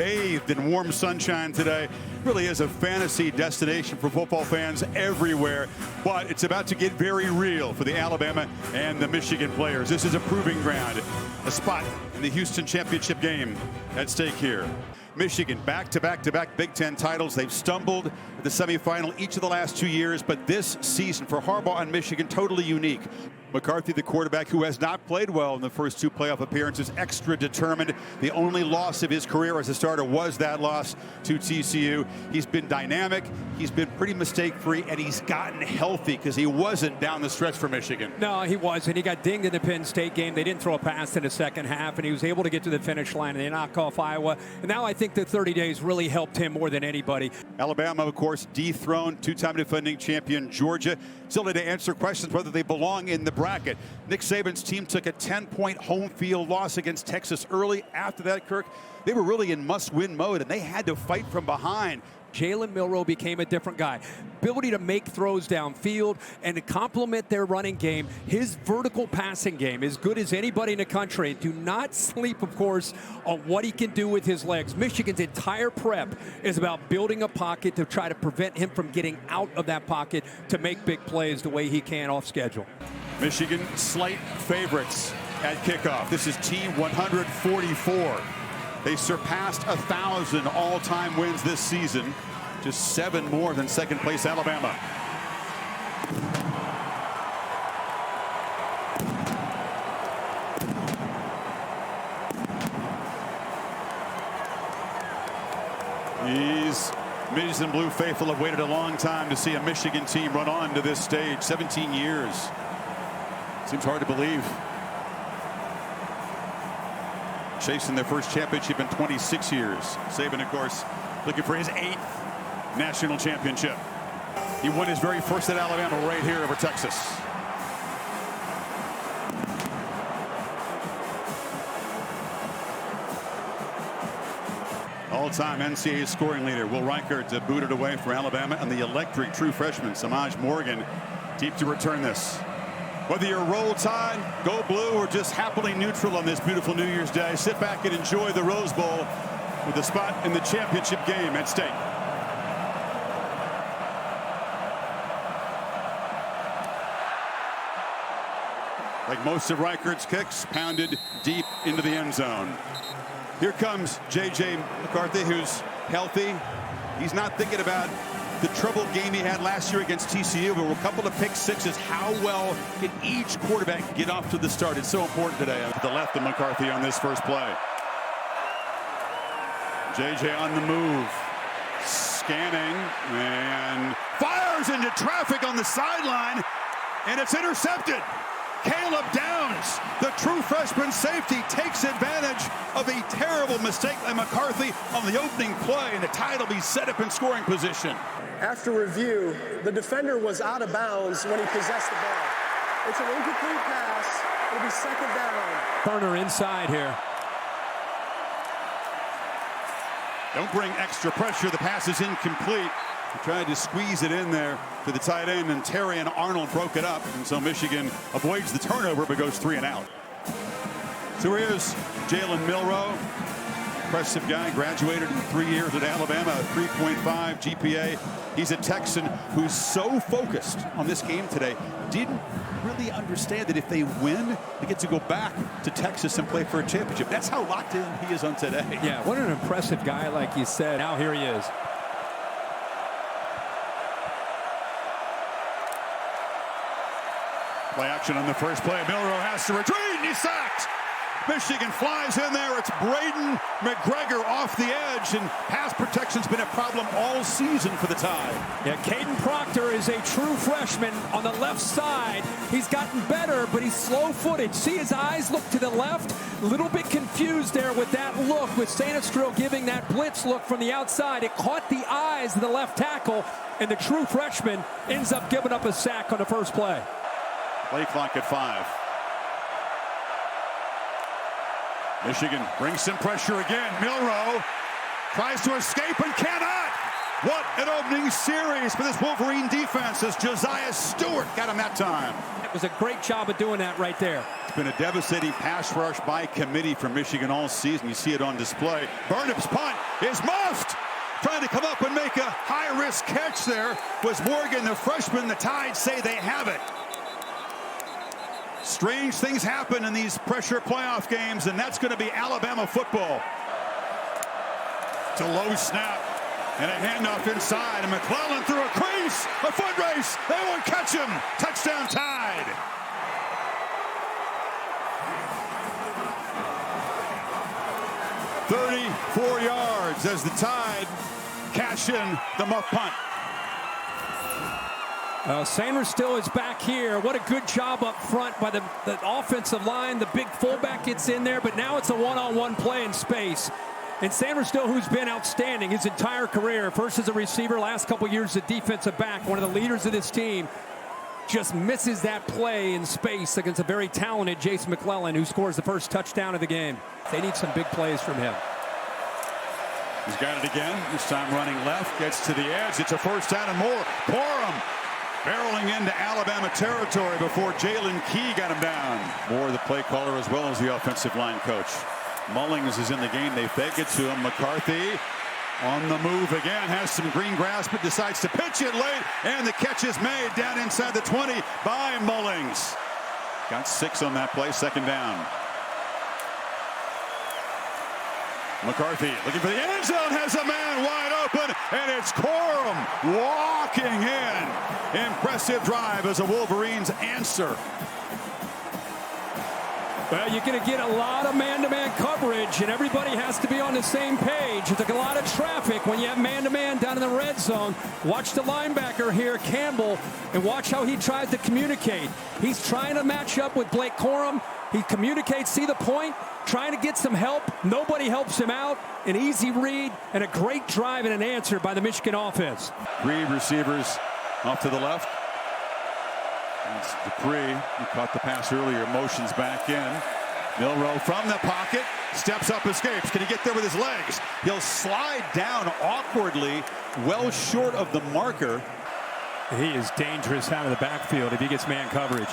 bathed in warm sunshine today. Really is a fantasy destination for football fans everywhere, but it's about to get very real for the Alabama and the Michigan players. This is a proving ground, a spot in the Houston championship game at stake here. Michigan back-to-back Big Ten titles. They've stumbled at the semifinal each of the last 2 years, but this season for Harbaugh and Michigan, totally unique. McCarthy, the quarterback who has not played well in the first 2 playoff appearances, extra determined. The only loss of his career as a starter was that loss to TCU. He's been dynamic, he's been pretty mistake-free, and he's gotten healthy because he wasn't down the stretch for Michigan. No, he wasn't. He got dinged in the Penn State game. They didn't throw a pass in the second half, and he was able to get to the finish line, and they knock off Iowa. And now I think the 30 days really helped him more than anybody. Alabama, of course, dethroned 2-time defending champion Georgia. Still need to answer questions whether they belong in the bracket. Nick Saban's team took a 10-point home field loss against Texas early. After that, Kirk, they were really in must-win mode, and they had to fight from behind. Jalen Milroe became a different guy. Ability to make throws downfield and to complement their running game. His vertical passing game, as good as anybody in the country. Do not sleep, of course, on what he can do with his legs. Michigan's entire prep is about building a pocket to try to prevent him from getting out of that pocket to make big plays the way he can off schedule. Michigan slight favorites at kickoff. This is team 144. They surpassed 1,000 all-time wins this season, just 7 more than second-place Alabama. These Michigan Blue faithful have waited a long time to see a Michigan team run on to this stage. 17 years. Seems hard to believe. Chasing their first championship in 26 years. Saban, of course, looking for his 8th national championship. He won his very first at Alabama right here over Texas. All-time NCAA scoring leader Will Reichert booted away for Alabama, and the electric true freshman Samaj Morgan deep to return this. Whether you're Roll Tide, Go Blue, or just happily neutral on this beautiful New Year's Day, sit back and enjoy the Rose Bowl with a spot in the championship game at stake. Like most of Reichert's kicks, pounded deep into the end zone. Here comes J.J. McCarthy, who's healthy. He's not thinking about the troubled game he had last year against TCU, but a couple of pick sixes. How well can each quarterback get off to the start? It's so important today. To the left of McCarthy on this first play. JJ on the move. Scanning and fires into traffic on the sideline, and it's intercepted. Caleb Downs, the true freshman safety, takes advantage of a terrible mistake by McCarthy on the opening play, and the Tide will be set up in scoring position. After review, the defender was out of bounds when he possessed the ball. It's an incomplete pass. It'll be second down. Turner inside here. Don't bring extra pressure. The pass is incomplete. He tried to squeeze it in there to the tight end, and Terry and Arnold broke it up. And so Michigan avoids the turnover, but goes 3 and out. So here's Jalen Milroe. Impressive guy, graduated in 3 years at Alabama, a 3.5 GPA. He's a Texan who's so focused on this game today, didn't really understand that if they win, they get to go back to Texas and play for a championship. That's how locked in he is on today. Yeah, what an impressive guy, like you said. Now here he is. Play action on the first play. Milroe has to retreat, and he's sacked. Michigan flies in there. It's Braden McGregor off the edge, and pass protection's been a problem all season for the Tide. Yeah, Caden Proctor is a true freshman on the left side. He's gotten better, but he's slow-footed. See his eyes look to the left? A little bit confused there with that look, with Sanistril giving that blitz look from the outside. It caught the eyes of the left tackle, and the true freshman ends up giving up a sack on the first play. Play clock at 5. Michigan brings some pressure again. Milroe tries to escape and cannot. What an opening series for this Wolverine defense as Josiah Stewart got him that time. It was a great job of doing that right there. It's been a devastating pass rush by committee for Michigan all season. You see it on display. Burnham's punt is muffed. Trying to come up and make a high-risk catch there was Morgan, the freshman. The Tide say they have it. Strange things happen in these pressure playoff games, and that's going to be Alabama football. It's a low snap and a handoff inside, and McClellan through a crease, a foot race. They won't catch him. Touchdown Tide. "34 yards as the Tide cash in the muff punt. Sanders still is back here. What a good job up front by the offensive line. The big fullback gets in there, but now it's a one-on-one play in space. And Sanders still, who's been outstanding his entire career, first as a receiver, last couple years as a defensive back, one of the leaders of this team, just misses that play in space against a very talented Jason McClellan, who scores the first touchdown of the game. They need some big plays from him. He's got it again, this time running left, gets to the edge. It's a first down and more. Corum barreling into Alabama territory before Jalen Key got him down. Moore, the play caller, as well as the offensive line coach. Mullings is in the game. They fake it to him. McCarthy on the move again, has some green grass, but decides to pitch it late, and the catch is made down inside the 20 by Mullings. Got 6 on that play, second down. McCarthy looking for the end zone, has a man wide open, and it's Corum walking in. Impressive drive as the Wolverines answer. Well, you're going to get a lot of man-to-man coverage, and everybody has to be on the same page. It's like a lot of traffic when you have man-to-man down in the red zone. Watch the linebacker here, Campbell, and watch how he tries to communicate. He's trying to match up with Blake Corum. He communicates, see the point, trying to get some help. Nobody helps him out. An easy read and a great drive and an answer by the Michigan offense. 3 receivers off to the left. It's Dupree, who caught the pass earlier, motions back in. Milroe from the pocket, steps up, escapes. Can he get there with his legs? He'll slide down awkwardly, well short of the marker. He is dangerous out of the backfield if he gets man coverage.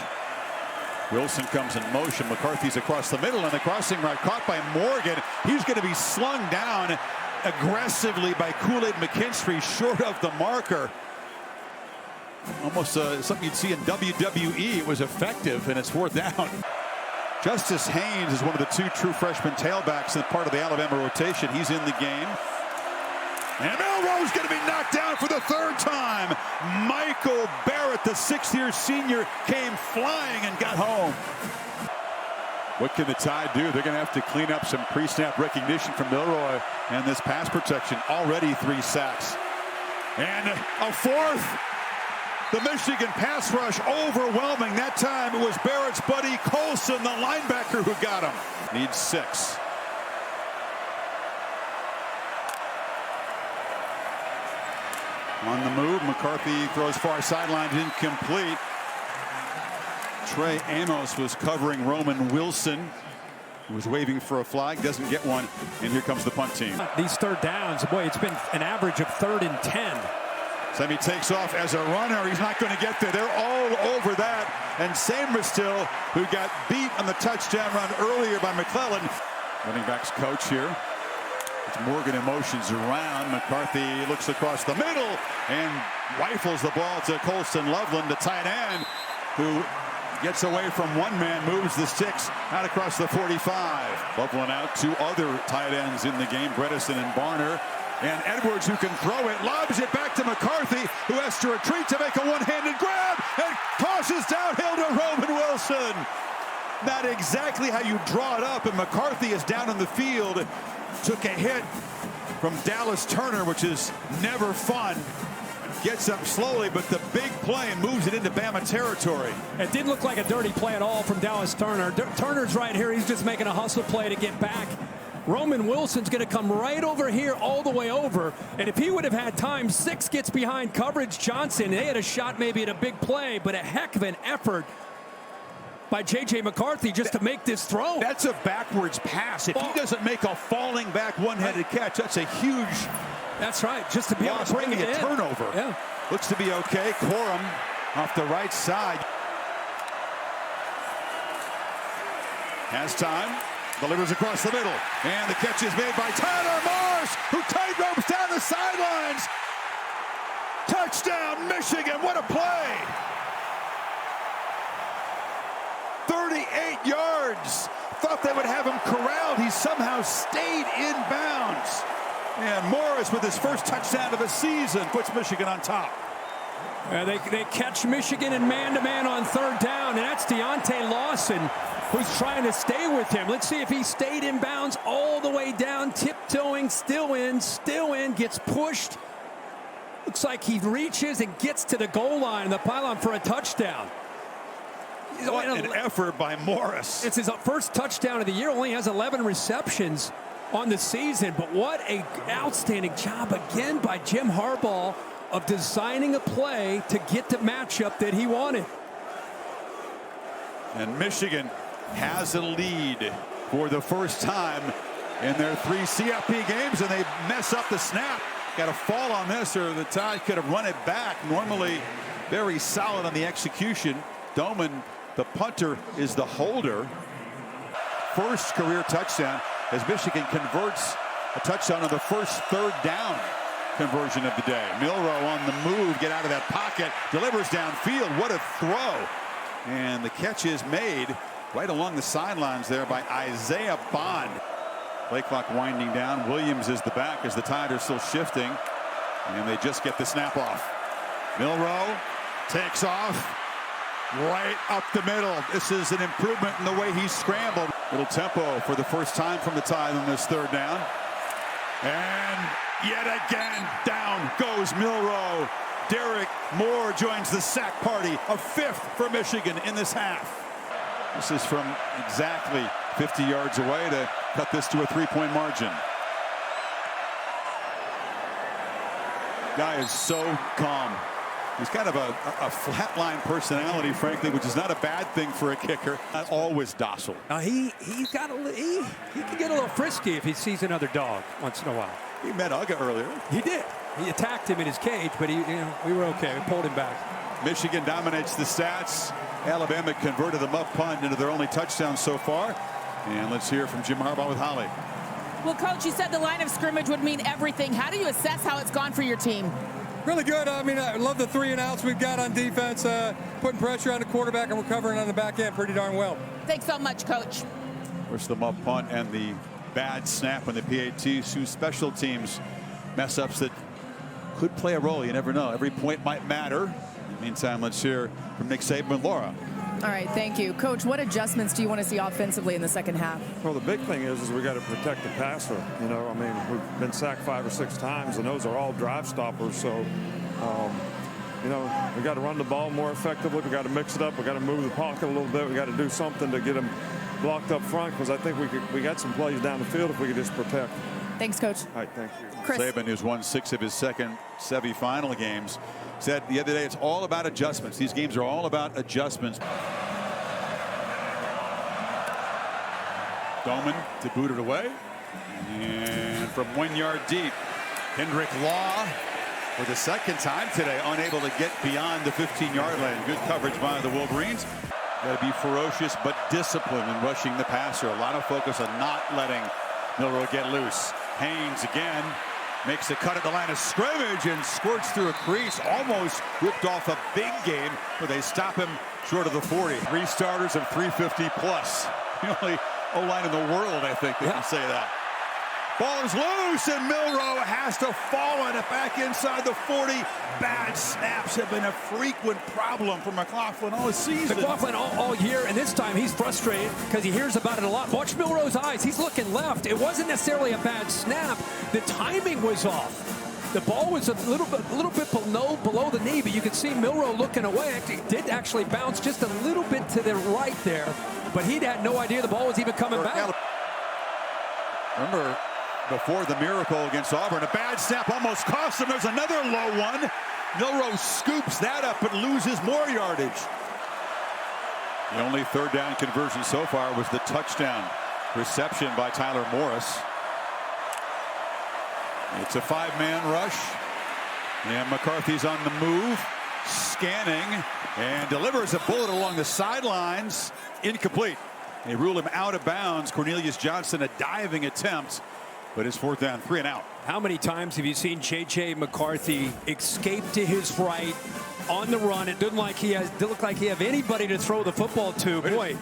Wilson comes in motion. McCarthy's across the middle, and the crossing route caught by Morgan. He's going to be slung down aggressively by Kool-Aid McKinstry, short of the marker. Almost something you'd see in WWE. It was effective, and it's 4th down. Justice Haynes is one of the 2 true freshman tailbacks and part of the Alabama rotation. He's in the game. And Milroe's going to be knocked down for the 3rd time. Michael Barrett, the 6th-year senior, came flying and got home. What can the Tide do? They're going to have to clean up some pre-snap recognition from Milroe and this pass protection. Already 3 sacks. And a 4th. The Michigan pass rush overwhelming. That time it was Barrett's buddy Colson, the linebacker, who got him. Needs 6. On the move, McCarthy throws far sideline, incomplete. Trey Amos was covering Roman Wilson, who was waving for a flag, doesn't get one, and here comes the punt team. These 3rd downs, boy, it's been an average of 3rd and 10. Semi takes off as a runner. He's not going to get there. They're all over that. And Sainristil, who got beat on the touchdown run earlier by McClellan. Running backs coach here. It's Morgan in motions around. McCarthy looks across the middle and rifles the ball to Colston Loveland, the tight end, who gets away from one man, moves the sticks out across the 45. Loveland out, 2 other tight ends in the game, Bredesen and Barner. And Edwards, who can throw it, lobs it back to McCarthy, who has to retreat to make a one-handed grab and tosses downhill to Roman Wilson. Not exactly how you draw it up, and McCarthy is down on the field. Took a hit from Dallas Turner, which is never fun. Gets up slowly, but the big play and moves it into Bama territory. It didn't look like a dirty play at all from Dallas Turner. Turner's right here. He's just making a hustle play to get back. Roman Wilson's going to come right over here all the way over. And if he would have had time, 6 gets behind coverage. Johnson, they had a shot maybe at a big play, but a heck of an effort by J.J. McCarthy just to make this throw. That's a backwards pass. If he doesn't make a falling back one-headed catch, that's a huge That's right, just to be able to bring it in. Turnover. Yeah. Looks to be okay. Corum off the right side. Has time. Delivers across the middle. And the catch is made by Tyler Morris, who tight ropes down the sidelines. Touchdown, Michigan. What a play. 38 yards. Thought they would have him corralled. He somehow stayed in bounds. And Morris, with his first touchdown of the season, puts Michigan on top. They catch Michigan in man-to-man on third down, and that's Deontay Lawson, who's trying to stay with him. Let's see if he stayed in bounds all the way down, tiptoeing, still in, gets pushed. Looks like he reaches and gets to the goal line, the pylon for a touchdown. What an effort by Morris. It's his first touchdown of the year, only has 11 receptions on the season, but what an outstanding job again by Jim Harbaugh of designing a play to get the matchup that he wanted. And Michigan has a lead for the first time in their 3 CFP games, and they mess up the snap. Got a fall on this, or the Tide could have run it back. Normally very solid on the execution. Doman, the punter, is the holder. First career touchdown as Michigan converts a touchdown on the first third down conversion of the day. Milroe on the move, get out of that pocket, delivers downfield. What a throw. And the catch is made right along the sidelines there by Isaiah Bond. Play clock winding down. Williams is the back as the Tide are still shifting. And they just get the snap off. Milroe takes off right up the middle. This is an improvement in the way he scrambled. Little tempo for the first time from the Tide on this third down. And yet again, down goes Milroe. Derek Moore joins the sack party, a 5th for Michigan in this half. This is from exactly 50 yards away to cut this to a 3-point margin. Guy is so calm. He's kind of a flatline personality, frankly, which is not a bad thing for a kicker. Not always docile. He can get a little frisky if he sees another dog once in a while. He met Uga earlier. He did. He attacked him in his cage, but we were okay. We pulled him back. Michigan dominates the stats. Alabama converted the muff punt into their only touchdown so far. And let's hear from Jim Harbaugh with Holly. Well, Coach, you said the line of scrimmage would mean everything. How do you assess how it's gone for your team? Really good. I mean, I love the 3 and outs we've got on defense, putting pressure on the quarterback, and we're covering on the back end pretty darn well. Thanks so much, Coach. Of course, the muff punt and the bad snap on the PAT, 2 special teams mess-ups that could play a role. You never know. Every point might matter. In the meantime, let's hear from Nick Saban and Laura. All right, thank you. Coach, what adjustments do you want to see offensively in the second half? Well, the big thing is we got to protect the passer. You know, I mean, we've been sacked 5 or 6 times, and those are all drive stoppers. So, you know, we got to run the ball more effectively. We got to mix it up. We got to move the pocket a little bit. We got to do something to get them blocked up front, because I think we got some plays down the field if we could just protect. Thanks, Coach. All right, thank you. Chris. Saban, who's won 6 of his second semi-final games, said the other day it's all about adjustments. These games are all about adjustments. Doman to boot it away. And from 1 yard deep, Kendrick Law for the second time today unable to get beyond the 15-yard line. Good coverage by the Wolverines. Got to be ferocious but disciplined in rushing the passer. A lot of focus on not letting Milroe get loose. Haynes again makes a cut at the line of scrimmage and squirts through a crease. Almost whipped off a big game where they stop him short of the 40. 3 starters of 350 plus. The only O-line in the world, I think, that can say that. Ball is loose, and Milroe has to fall on it back inside the 40. Bad snaps have been a frequent problem for McLaughlin all season. McLaughlin all year, and this time he's frustrated because he hears about it a lot. Watch Milroe's eyes. He's looking left. It wasn't necessarily a bad snap. The timing was off. The ball was a little bit below the knee, but you could see Milroe looking away. It did actually bounce just a little bit to the right there, but he had no idea the ball was even coming back. Remember, before the miracle against Auburn, a bad snap almost cost him. There's another low one. Milroe scoops that up but loses more yardage. The only third down conversion so far was the touchdown reception by Tyler Morris. It's a 5-man rush. And McCarthy's on the move, scanning, and delivers a bullet along the sidelines. Incomplete. They rule him out of bounds. Cornelius Johnson, a diving attempt, but it's 4th down, 3 and out. How many times have you seen J.J. McCarthy escape to his right on the run? It didn't look like he have anybody to throw the football to. Boy.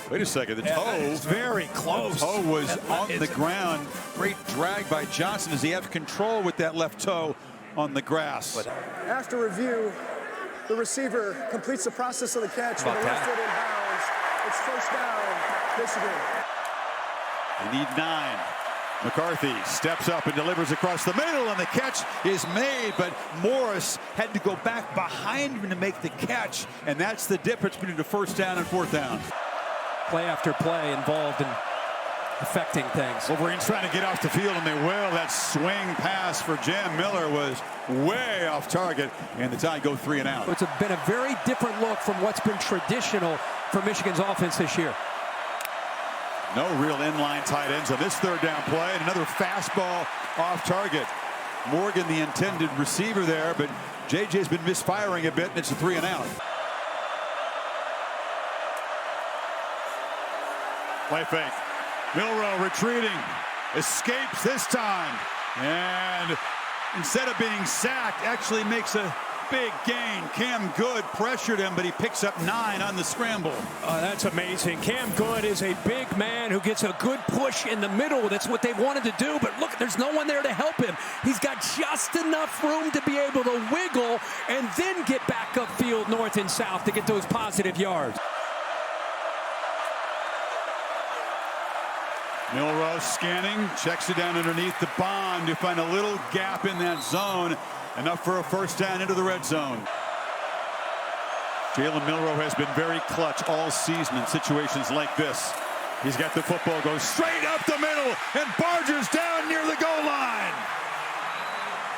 Wait a second. The toe is very close. The toe was on the ground. Great drag by Johnson. Does he have control with that left toe on the grass? After review, the receiver completes the process of the catch with the left foot in bounds. It's 1st down, Michigan. They need 9. McCarthy steps up and delivers across the middle, and the catch is made, but Morris had to go back behind him to make the catch, and that's the difference between the 1st down and 4th down. Play after play involved in affecting things. Wolverines trying to get off the field, and they will. That swing pass for Jam Miller was way off target, and the Tide go 3 and out. It's been a very different look from what's been traditional for Michigan's offense this year. No real inline tight ends on this 3rd down play, and another fastball off target. Morgan, the intended receiver there, but JJ's been misfiring a bit, and it's a 3 and out. Play fake. Milroe retreating, escapes this time, and instead of being sacked, actually makes a big gain. Cam Good pressured him, but he picks up 9 on the scramble. That's amazing. Cam Good is a big man who gets a good push in the middle. That's what they wanted to do, but look, there's no one there to help him. He's got just enough room to be able to wiggle and then get back upfield north and south to get those positive yards. Milroe scanning, checks it down underneath the bond to find a little gap in that zone. Enough for a 1st down into the red zone. Jalen Milroe has been very clutch all season in situations like this. He's got the football, goes straight up the middle, and barges down near the goal line.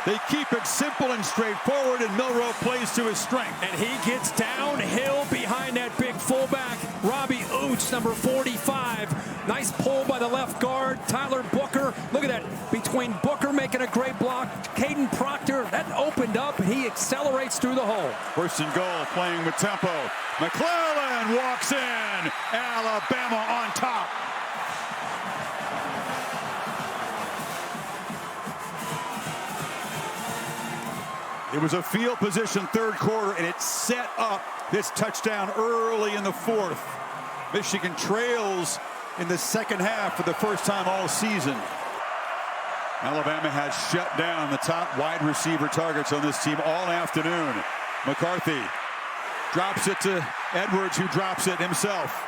They keep it simple and straightforward, and Milroe plays to his strength. And he gets downhill behind that big fullback, Robbie Oots, number 45. Nice pull by the left guard, Tyler Booker. Look at that, between Booker making a great block, Caden Proctor, that opened up, and he accelerates through the hole. 1st and goal, playing with tempo. McClellan walks in. Alabama on top. It was a field position 3rd quarter, and it set up this touchdown early in the 4th. Michigan trails in the 2nd half for the 1st time all season. Alabama has shut down the top wide receiver targets on this team all afternoon. McCarthy drops it to Edwards, who drops it himself.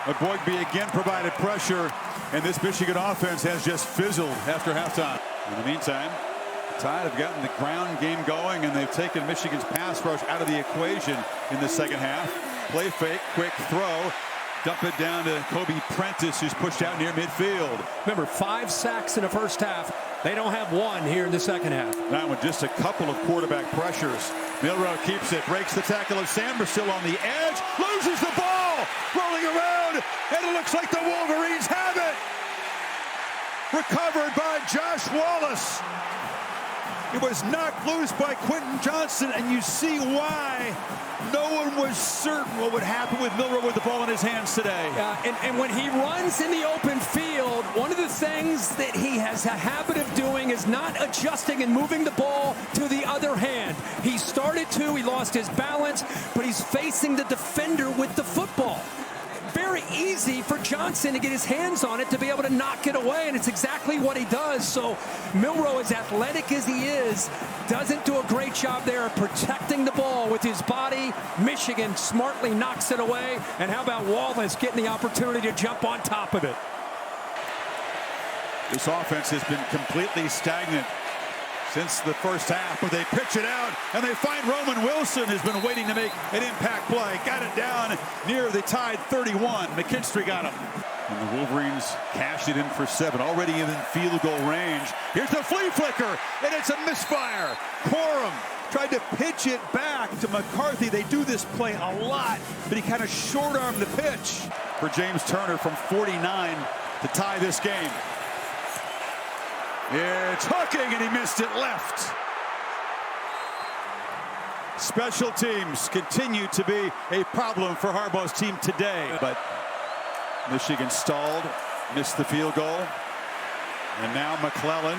But Boygby again provided pressure, and this Michigan offense has just fizzled after halftime. In the meantime, the Tide have gotten the ground game going, and they've taken Michigan's pass rush out of the equation in the 2nd half. Play fake, quick throw. Dump it down to Kobe Prentice, who's pushed out near midfield. Remember, 5 sacks in the 1st half. They don't have 1 here in the 2nd half. That one, just a couple of quarterback pressures. Milroe keeps it, breaks the tackle of Sanders, still on the edge, loses the ball, rolling around, and it looks like the Wolverines have it. Recovered by Josh Wallace. It was knocked loose by Quentin Johnson, and you see why no one was certain what would happen with Milroe with the ball in his hands today. And when he runs in the open field, one of the things that he has a habit of doing is not adjusting and moving the ball to the other hand. He started to, he lost his balance, but he's facing the defender with the football. Very easy for Johnson to get his hands on it to be able to knock it away, and it's exactly what he does. So Milroe, as athletic as he is, doesn't do a great job there of protecting the ball with his body. Michigan smartly knocks it away, and how about Wallace getting the opportunity to jump on top of it? This offense has been completely stagnant since the 1st half, but they pitch it out, and they find Roman Wilson, who's been waiting to make an impact play. Got it down near the Tide 31. McKinstry got him. And the Wolverines cashed it in for 7, already in field goal range. Here's the flea flicker, and it's a misfire. Corum tried to pitch it back to McCarthy. They do this play a lot, but he kind of short-armed the pitch for James Turner from 49 to tie this game. It's hooking, and he missed it left. Special teams continue to be a problem for Harbaugh's team today. But Michigan stalled, missed the field goal. And now McClellan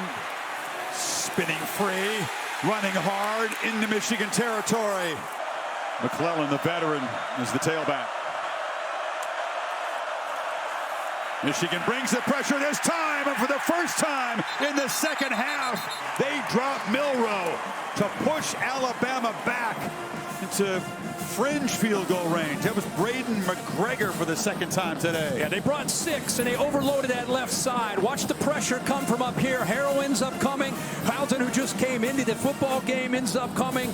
spinning free, running hard into Michigan territory. McClellan, the veteran, is the tailback. Michigan brings the pressure this time, and for the first time in the second half, they drop Milroe to push Alabama back into fringe field goal range. That was Braden McGregor for the second time today. Yeah, they brought 6, and they overloaded that left side. Watch the pressure come from up here. Harrell ends up coming. Housen, who just came into the football game, ends up coming.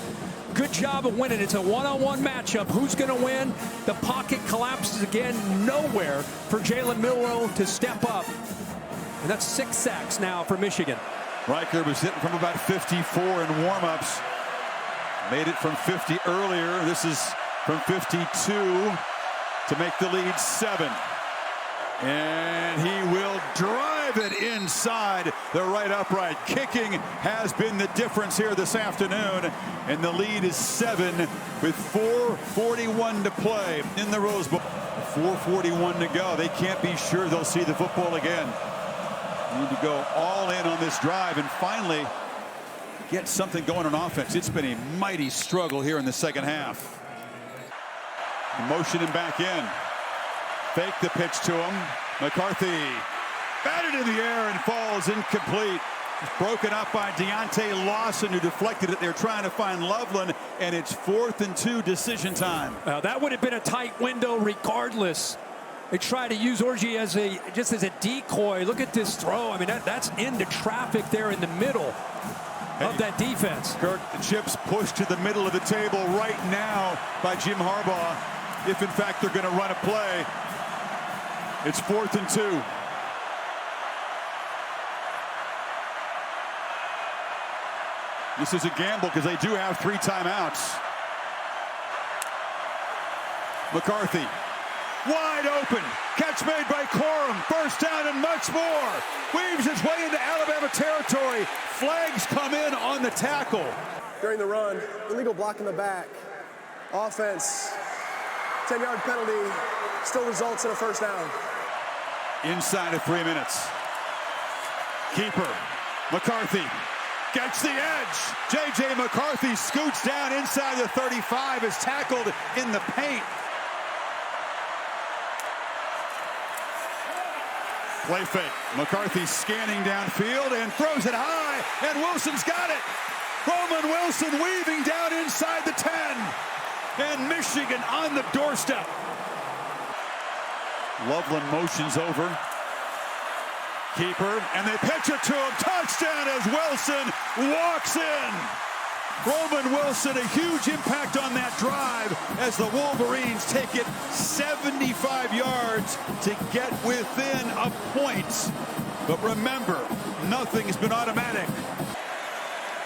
Good job of winning. It's a one-on-one matchup. Who's going to win? The pocket collapses again. Nowhere for Jalen Milroe to step up. And that's 6 sacks now for Michigan. Riker was hitting from about 54 in warm-ups. Made it from 50 earlier. This is from 52 to make the lead 7. And he will drive it inside the right upright. Kicking has been the difference here this afternoon. And the lead is 7 with 4:41 to play in the Rose Bowl. 4:41 to go. They can't be sure they'll see the football again. Need to go all in on this drive and finally get something going on offense. It's been a mighty struggle here in the second half. Motion him back in. Fake the pitch to him. McCarthy batted in the air and falls incomplete. It's broken up by Deontay Lawson, who deflected it. They're trying to find Loveland, and it's 4th and 2 decision time. That would have been a tight window regardless. They try to use Orji as just as a decoy. Look at this throw. I mean, that's into traffic there in the middle of that defense. Kirk, the chips pushed to the middle of the table right now by Jim Harbaugh. If, in fact, they're going to run a play, it's 4th and 2. This is a gamble because they do have 3 timeouts. McCarthy, wide open. Catch made by Corum. First down and much more. Weaves his way into Alabama territory. Flags come in on the tackle. During the run, illegal block in the back. Offense, 10-yard penalty, still results in a first down. Inside of 3 minutes. Keeper, McCarthy gets the edge. J.J. McCarthy scoots down inside the 35, is tackled in the paint. Play fake. McCarthy scanning downfield and throws it high, and Wilson's got it. Roman Wilson weaving down inside the 10. And Michigan on the doorstep. Loveland motions over. Keeper, and they pitch it to him. Touchdown as Wilson walks in. Roman Wilson, a huge impact on that drive as the Wolverines take it 75 yards to get within a point. But remember, nothing has been automatic.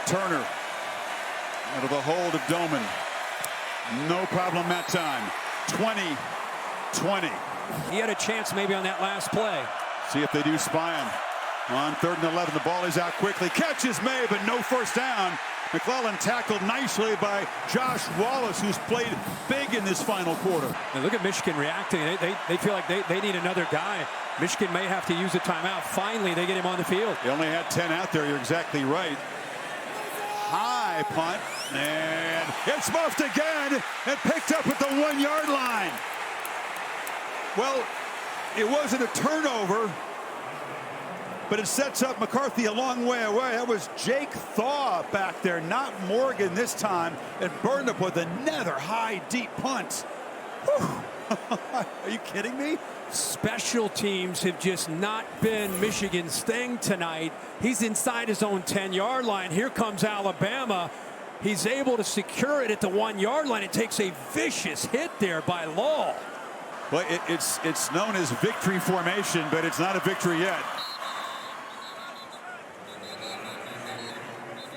Turner out of the hold of Doman. No problem that time. 20-20. He had a chance maybe on that last play. See if they do spy him. On 3rd and 11, the ball is out quickly. Catch is made, but no first down. McClellan tackled nicely by Josh Wallace, who's played big in this final quarter. And look at Michigan reacting. They feel like they need another guy. Michigan may have to use a timeout. Finally, they get him on the field. They only had 10 out there. You're exactly right. High punt, and it's muffed again and picked up at the 1-yard line. Well, it wasn't a turnover, but it sets up McCarthy a long way away. That was Jake Thaw back there, not Morgan this time, and burned up with another high, deep punt. Are you kidding me? Special teams have just not been Michigan's thing tonight. He's inside his own 10-yard line. Here comes Alabama. He's able to secure it at the 1-yard line. It takes a vicious hit there by Law. Well, it's known as victory formation, but it's not a victory yet.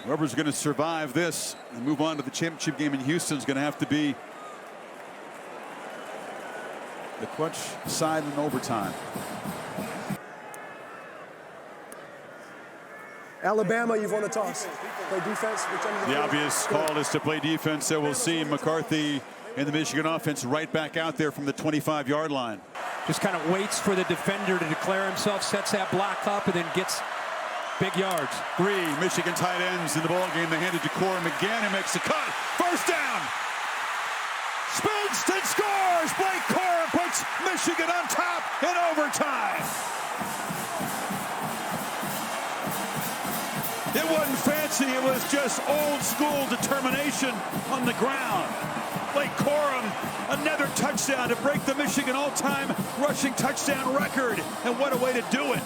Whoever's going to survive this and move on to the championship game in Houston is going to have to be the clutch side in overtime. Alabama, you've won a toss. Play defense. The obvious call is to play defense, so we'll see McCarthy and the Michigan offense right back out there from the 25-yard line. Just kind of waits for the defender to declare himself, sets that block up, and then gets big yards. 3 Michigan tight ends in the ball game. They handed to Corum again, who makes the cut. First down. Spins and scores. Blake Corum puts Michigan on top in overtime. It wasn't fancy. It was just old school determination on the ground. Blake Corum, another touchdown to break the Michigan all-time rushing touchdown record. And what a way to do it.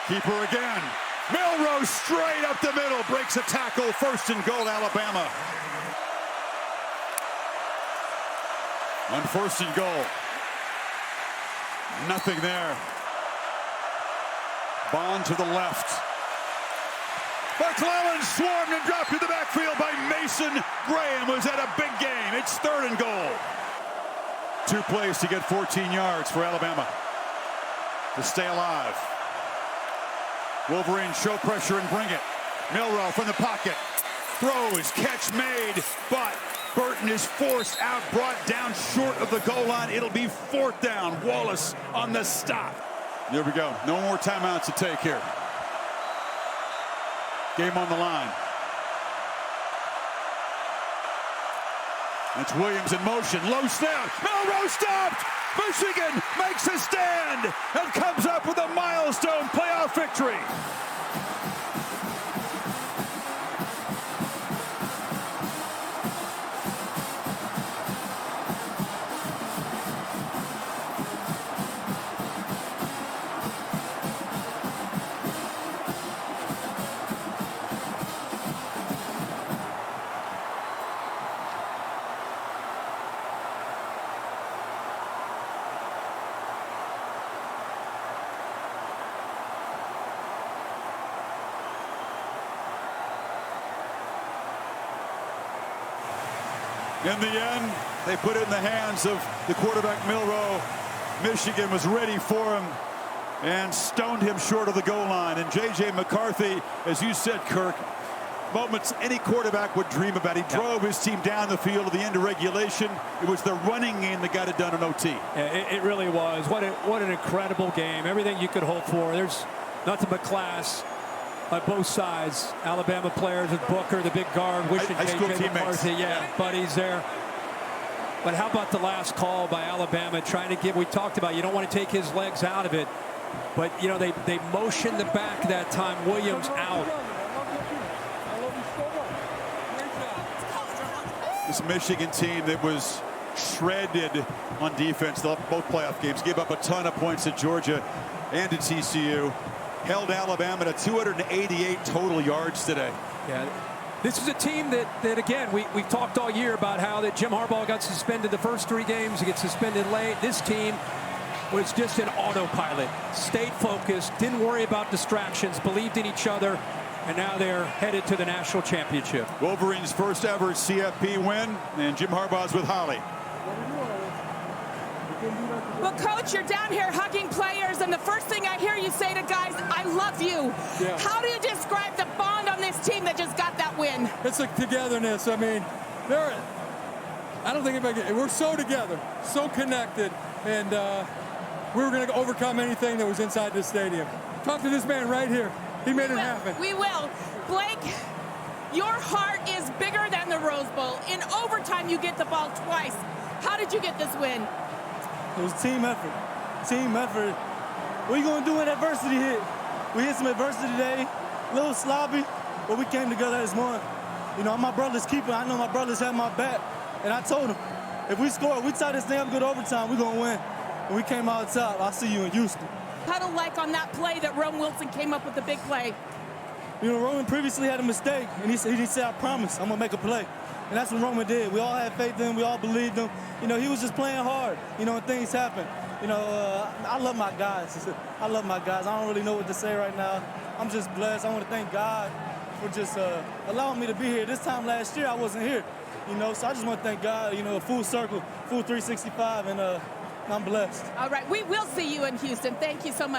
Keeper again. Milrose straight up the middle. Breaks a tackle. First and goal, Alabama. On first and goal. Nothing there. Bond to the left. McClellan swarmed and dropped to the backfield by Mason Graham. Was at a big game. It's third and goal. 2 plays to get 14 yards for Alabama to stay alive. Wolverines show pressure and bring it. Milroe from the pocket. Throws, catch made, but Burton is forced out, brought down short of the goal line. It'll be 4th down. Wallace on the stop. There we go. No more timeouts to take here. Game on the line. It's Williams in motion. Low snap. Milroe stopped. Michigan makes a stand and comes up with a milestone playoff victory. In the end, they put it in the hands of the quarterback, Milroe. Michigan was ready for him and stoned him short of the goal line. And J.J. McCarthy, as you said, Kirk, moments any quarterback would dream about. He drove his team down the field at the end of regulation. It was the running game that got it done in OT. Yeah, it really was. What an incredible game. Everything you could hope for. There's nothing but class by both sides. Alabama players with Booker, the big guard, wishing J.J. McCarthy, buddies there. But how about the last call by Alabama, trying to give, we talked about, you don't want to take his legs out of it. But, you know, they motioned the back that time. Williams out. This Michigan team that was shredded on defense, both playoff games, gave up a ton of points to Georgia and to TCU. Held Alabama to 288 total yards today. Yeah, this is a team that again, we've talked all year about how that Jim Harbaugh got suspended the first 3 games. He gets suspended late. This team was just an autopilot. Stayed focused, didn't worry about distractions, believed in each other, and now they're headed to the national championship. Wolverines' first ever CFP win, and Jim Harbaugh's with Holly. Well, Coach, you're down here hugging players, and the first thing I hear you say to guys, I love you. Yeah. How do you describe the bond on this team that just got that win? It's like togetherness. I mean, I don't think anybody, we're so together, so connected, and we were going to overcome anything that was inside this stadium. Talk to this man right here. He made it happen. We will. Blake, your heart is bigger than the Rose Bowl. In overtime, you get the ball twice. How did you get this win? It was team effort. Team effort. What are you going to do when adversity hit? We hit some adversity today, a little sloppy, but we came together as one. You know, I'm my brother's keeper. I know my brothers have my back. And I told them, if we score, we tie this thing up good overtime, we're going to win. And we came out top. I'll see you in Houston. Huddle like on that play that Rome Wilson came up with the big play. You know, Roman previously had a mistake, and he said, I promise, I'm going to make a play. And that's what Roman did. We all had faith in him. We all believed him. You know, he was just playing hard, you know, and things happen. You know, I love my guys. I love my guys. I don't really know what to say right now. I'm just blessed. I want to thank God for just allowing me to be here. This time last year, I wasn't here, you know, so I just want to thank God, you know, full circle, full 365, and I'm blessed. All right, we will see you in Houston. Thank you so much.